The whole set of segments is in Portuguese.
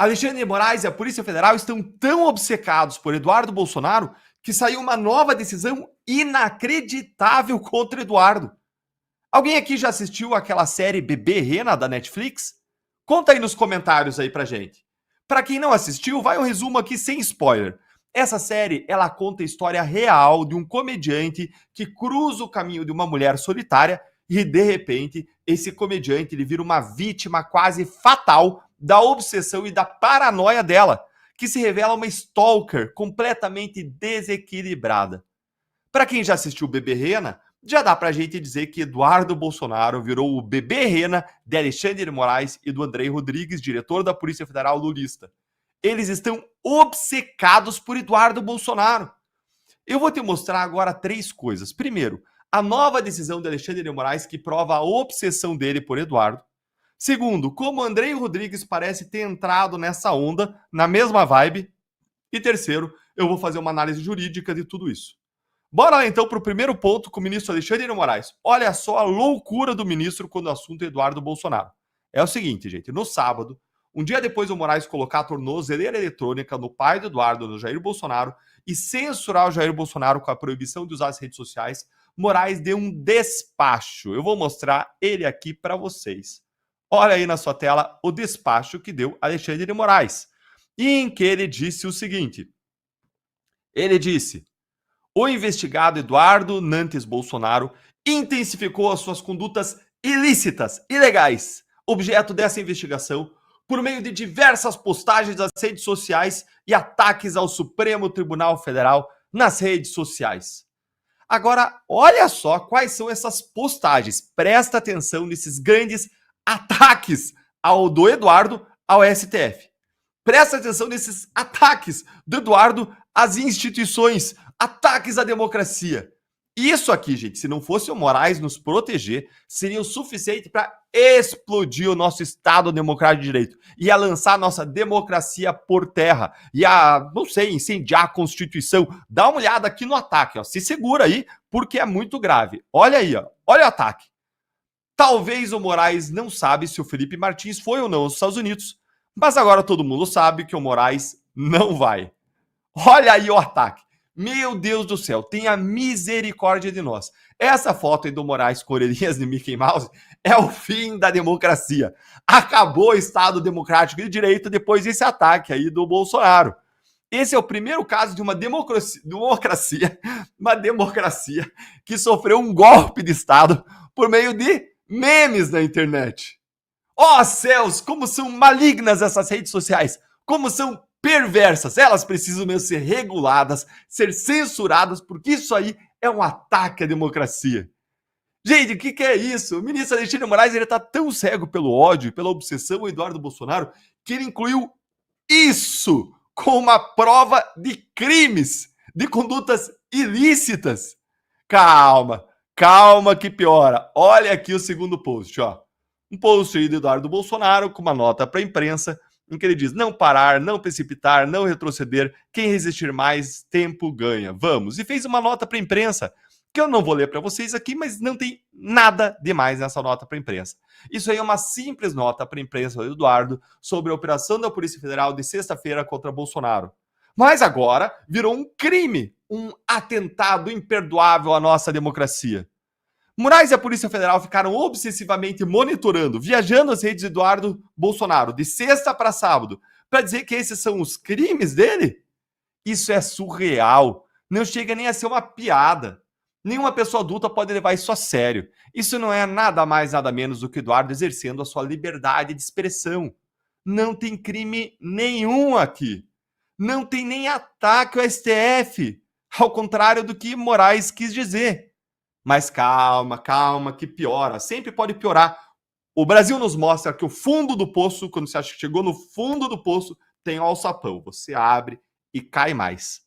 Alexandre de Moraes e a Polícia Federal estão tão obcecados por Eduardo Bolsonaro que saiu uma nova decisão inacreditável contra Eduardo. Alguém aqui já assistiu aquela série Bebê Rena da Netflix? Conta aí nos comentários aí pra gente. Pra quem não assistiu, vai um resumo aqui sem spoiler. Essa série, ela conta a história real de um comediante que cruza o caminho de uma mulher solitária e, de repente, esse comediante ele vira uma vítima quase fatal da obsessão e da paranoia dela, que se revela uma stalker completamente desequilibrada. Para quem já assistiu Bebê Rena, já dá pra gente dizer que Eduardo Bolsonaro virou o Bebê Rena de Alexandre de Moraes e do Andrei Rodrigues, diretor da Polícia Federal lulista. Eles estão obcecados por Eduardo Bolsonaro. Eu vou te mostrar agora 3 coisas. Primeiro, a nova decisão de Alexandre de Moraes que prova a obsessão dele por Eduardo. Segundo, como Andrei Rodrigues parece ter entrado nessa onda, na mesma vibe. E terceiro, eu vou fazer uma análise jurídica de tudo isso. Bora lá então para o primeiro ponto com o ministro Alexandre de Moraes. Olha só a loucura do ministro quando o assunto é Eduardo Bolsonaro. É o seguinte, gente, no sábado, um dia depois do Moraes colocar a tornozeleira eletrônica no pai do Eduardo, no Jair Bolsonaro, e censurar o Jair Bolsonaro com a proibição de usar as redes sociais, Moraes deu um despacho. Eu vou mostrar ele aqui para vocês. Olha aí na sua tela o despacho que deu Alexandre de Moraes, em que ele disse o seguinte. Ele disse: o investigado Eduardo Nantes Bolsonaro intensificou as suas condutas ilícitas, ilegais, objeto dessa investigação, por meio de diversas postagens das redes sociais e ataques ao Supremo Tribunal Federal nas redes sociais. Agora, olha só quais são essas postagens. Presta atenção nesses grandes ataques do Eduardo ao STF. Presta atenção nesses ataques do Eduardo às instituições, ataques à democracia. Isso aqui, gente, se não fosse o Moraes nos proteger, seria o suficiente para explodir o nosso Estado Democrático de Direito e a lançar a nossa democracia por terra e a, não sei, incendiar a Constituição. Dá uma olhada aqui no ataque, ó. Se segura aí, porque é muito grave. Olha aí, ó. Olha o ataque. Talvez o Moraes não sabe se o Felipe Martins foi ou não aos Estados Unidos, mas agora todo mundo sabe que o Moraes não vai. Olha aí o ataque. Meu Deus do céu, tenha misericórdia de nós. Essa foto aí do Moraes com orelhinhas de Mickey Mouse é o fim da democracia. Acabou o Estado Democrático de Direito depois desse ataque aí do Bolsonaro. Esse é o primeiro caso de uma democracia que sofreu um golpe de Estado por meio de memes na internet. Ó céus, como são malignas essas redes sociais, como são perversas. Elas precisam mesmo ser reguladas, ser censuradas, porque isso aí é um ataque à democracia. Gente, o que é isso? O ministro Alexandre de Moraes ele tá tão cego pelo ódio, pela obsessão ao Eduardo Bolsonaro, que ele incluiu isso como uma prova de crimes, de condutas ilícitas. Calma, calma que piora. Olha aqui o segundo post, ó. Um post aí do Eduardo Bolsonaro com uma nota para a imprensa, em que ele diz: não parar, não precipitar, não retroceder, quem resistir mais tempo ganha. Vamos. E fez uma nota para a imprensa, que eu não vou ler para vocês aqui, mas não tem nada demais nessa nota para a imprensa. Isso aí é uma simples nota para a imprensa do Eduardo sobre a operação da Polícia Federal de sexta-feira contra Bolsonaro. Mas agora virou um crime, um atentado imperdoável à nossa democracia. Moraes e a Polícia Federal ficaram obsessivamente monitorando, viajando as redes de Eduardo Bolsonaro de sexta para sábado, para dizer que esses são os crimes dele? Isso é surreal. Não chega nem a ser uma piada. Nenhuma pessoa adulta pode levar isso a sério. Isso não é nada mais, nada menos do que Eduardo exercendo a sua liberdade de expressão. Não tem crime nenhum aqui. Não tem nem ataque ao STF, ao contrário do que Moraes quis dizer. Mas calma, calma, que piora. Sempre pode piorar. O Brasil nos mostra que o fundo do poço, quando você acha que chegou no fundo do poço, tem o alçapão. Você abre e cai mais.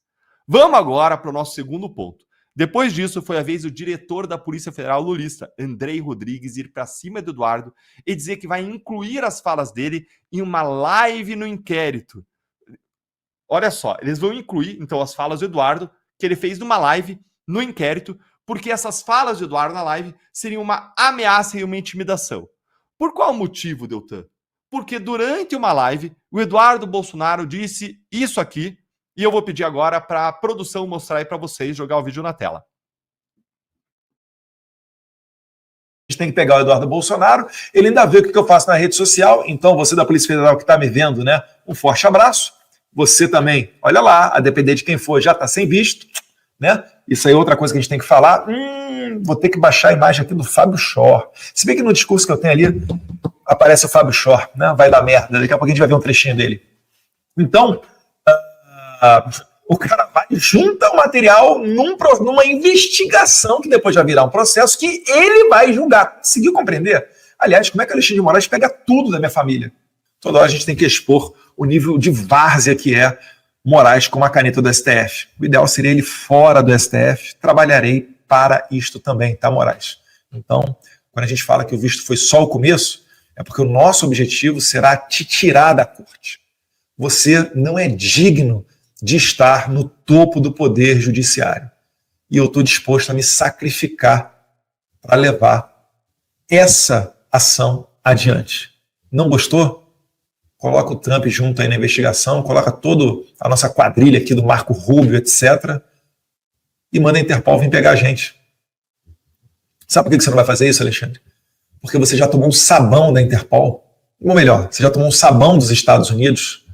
Vamos agora para o nosso segundo ponto. Depois disso, foi a vez do diretor da Polícia Federal lulista, Andrei Rodrigues, ir para cima do Eduardo e dizer que vai incluir as falas dele em uma live no inquérito. Olha só, eles vão incluir, então, as falas do Eduardo, que ele fez numa live no inquérito, porque essas falas de Eduardo na live seriam uma ameaça e uma intimidação. Por qual motivo, Deltan? porque durante uma live, o Eduardo Bolsonaro disse isso aqui, e eu vou pedir agora para a produção mostrar aí para vocês, jogar o vídeo na tela. A gente tem que pegar o Eduardo Bolsonaro, ele ainda vê o que eu faço na rede social, então você da Polícia Federal que está me vendo, né, um forte abraço. Você também, olha lá, a depender de quem for, já está sem visto, né? Isso aí é outra coisa que a gente tem que falar. Vou ter que baixar a imagem aqui do Fábio Shor. Se bem que no discurso que eu tenho ali, aparece o Fábio Shor, né? Vai dar merda, daqui a pouco a gente vai ver um trechinho dele. Então, o cara vai junta o material numa investigação que depois vai virar um processo que ele vai julgar. Conseguiu compreender? Aliás, como é que o Alexandre de Moraes pega tudo da minha família? Toda hora a gente tem que expor o nível de várzea que é Moraes com uma caneta do STF. O ideal seria ele fora do STF. Trabalharei para isto também, tá, Moraes? Então, quando a gente fala que o visto foi só o começo, é porque o nosso objetivo será te tirar da corte. Você não é digno de estar no topo do poder judiciário. E eu estou disposto a me sacrificar para levar essa ação adiante. Não gostou? Coloca o Trump junto aí na investigação, coloca toda a nossa quadrilha aqui do Marco Rubio, etc. E manda a Interpol vir pegar a gente. Sabe por que você não vai fazer isso, Alexandre? Porque você já tomou um sabão da Interpol. Ou melhor, você já tomou um sabão dos Estados Unidos.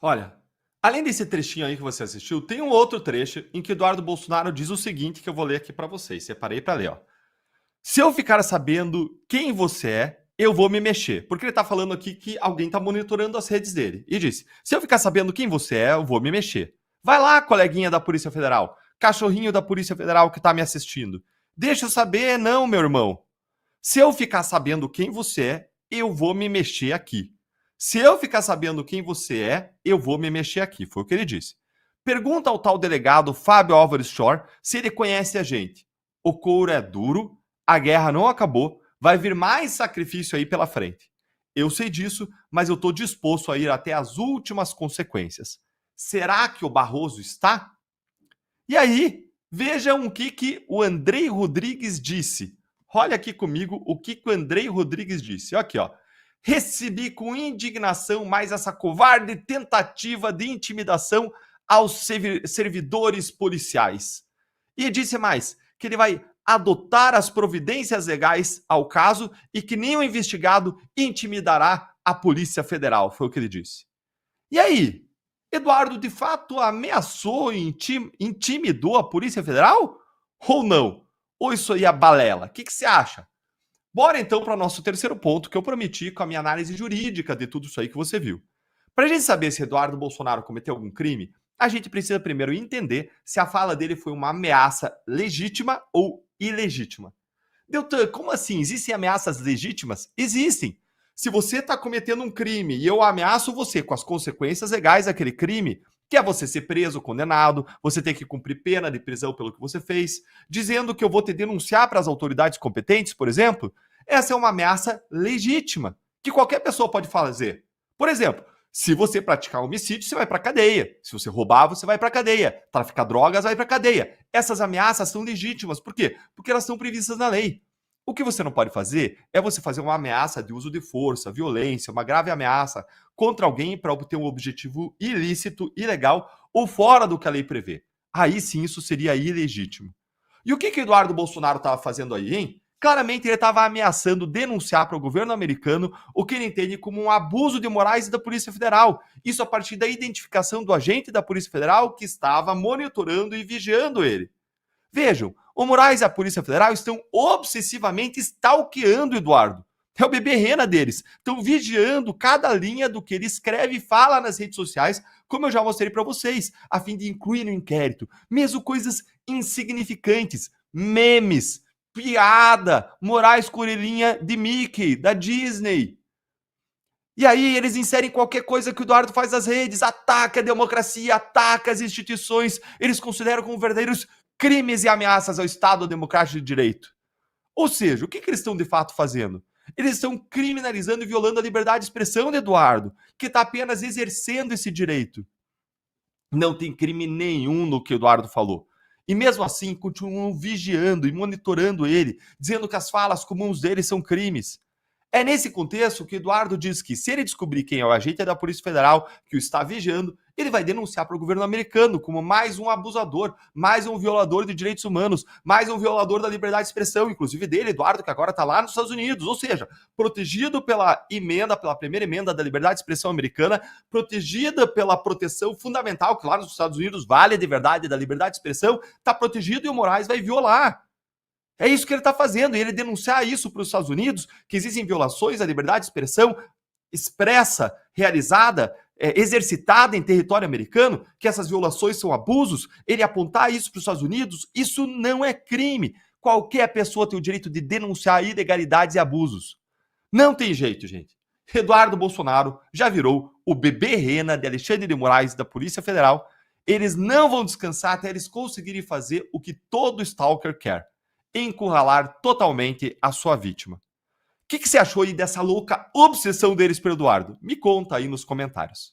Olha, além desse trechinho aí que você assistiu, tem um outro trecho em que Eduardo Bolsonaro diz o seguinte, que eu vou ler aqui para vocês. Separei para ler, ó. Se eu ficar sabendo quem você é, eu vou me mexer. Porque ele tá falando aqui que alguém tá monitorando as redes dele. E disse, se eu ficar sabendo quem você é, eu vou me mexer. Vai lá, coleguinha da Polícia Federal. Cachorrinho da Polícia Federal que tá me assistindo. Deixa eu saber, não, meu irmão. Se eu ficar sabendo quem você é, eu vou me mexer aqui. Se eu ficar sabendo quem você é, eu vou me mexer aqui. Foi o que ele disse. Pergunta ao tal delegado Fábio Álvares Shor se ele conhece a gente. O couro é duro, a guerra não acabou, vai vir mais sacrifício aí pela frente. Eu sei disso, mas eu estou disposto a ir até as últimas consequências. Será que o Barroso está? E aí, vejam o que o Andrei Rodrigues disse. Olha aqui comigo o que o Andrei Rodrigues disse. Aqui, ó. Recebi com indignação mais essa covarde tentativa de intimidação aos servidores policiais. E disse mais, que ele vai adotar as providências legais ao caso e que nenhum investigado intimidará a Polícia Federal, foi o que ele disse. E aí, Eduardo de fato ameaçou e intimidou a Polícia Federal? Ou não? Ou isso aí é balela? O que você acha? Bora então para o nosso terceiro ponto que eu prometi com a minha análise jurídica de tudo isso aí que você viu. Para a gente saber se Eduardo Bolsonaro cometeu algum crime, a gente precisa primeiro entender se a fala dele foi uma ameaça legítima ou ilegítima. Deltan, como assim? Existem ameaças legítimas? Existem. Se você está cometendo um crime e eu ameaço você com as consequências legais daquele crime, que é você ser preso, condenado, você ter que cumprir pena de prisão pelo que você fez, dizendo que eu vou te denunciar para as autoridades competentes, por exemplo, essa é uma ameaça legítima, que qualquer pessoa pode fazer. Por exemplo, se você praticar homicídio, você vai para cadeia. Se você roubar, você vai para cadeia. Traficar drogas, vai para cadeia. Essas ameaças são legítimas. Por quê? Porque elas estão previstas na lei. O que você não pode fazer é você fazer uma ameaça de uso de força, violência, uma grave ameaça contra alguém para obter um objetivo ilícito, ilegal ou fora do que a lei prevê. Aí sim isso seria ilegítimo. E o que Eduardo Bolsonaro estava fazendo aí, hein? Claramente ele estava ameaçando denunciar para o governo americano o que ele entende como um abuso de Moraes e da Polícia Federal. Isso a partir da identificação do agente da Polícia Federal que estava monitorando e vigiando ele. Vejam, o Moraes e a Polícia Federal estão obsessivamente stalkeando o Eduardo. É o bebê rena deles. Estão vigiando cada linha do que ele escreve e fala nas redes sociais, como eu já mostrei para vocês, a fim de incluir no inquérito, mesmo coisas insignificantes, memes, piada, Moraes com orelhinha de Mickey, da Disney. E aí eles inserem qualquer coisa que o Eduardo faz nas redes, ataca a democracia, ataca as instituições, eles consideram como verdadeiros crimes e ameaças ao Estado Democrático de Direito. Ou seja, o que eles estão de fato fazendo? Eles estão criminalizando e violando a liberdade de expressão de Eduardo, que está apenas exercendo esse direito. Não tem crime nenhum no que o Eduardo falou. E mesmo assim, continuam vigiando e monitorando ele, dizendo que as falas comuns dele são crimes. É nesse contexto que Eduardo diz que, se ele descobrir quem é o agente da Polícia Federal que o está vigiando, ele vai denunciar para o governo americano como mais um abusador, mais um violador de direitos humanos, mais um violador da liberdade de expressão, inclusive dele, Eduardo, que agora está lá nos Estados Unidos, ou seja, protegido pela emenda, pela primeira emenda da liberdade de expressão americana, protegida pela proteção fundamental, que lá nos Estados Unidos vale de verdade da liberdade de expressão, está protegido e o Moraes vai violar. É isso que ele está fazendo, e ele denunciar isso para os Estados Unidos, que existem violações à liberdade de expressão expressa, realizada, exercitada em território americano, que essas violações são abusos, ele apontar isso para os Estados Unidos, isso não é crime. Qualquer pessoa tem o direito de denunciar ilegalidades e abusos. Não tem jeito, gente. Eduardo Bolsonaro já virou o bebê rena de Alexandre de Moraes da Polícia Federal. Eles não vão descansar até eles conseguirem fazer o que todo stalker quer: encurralar totalmente a sua vítima. O que você achou aí dessa louca obsessão deles pelo Eduardo? Me conta aí nos comentários.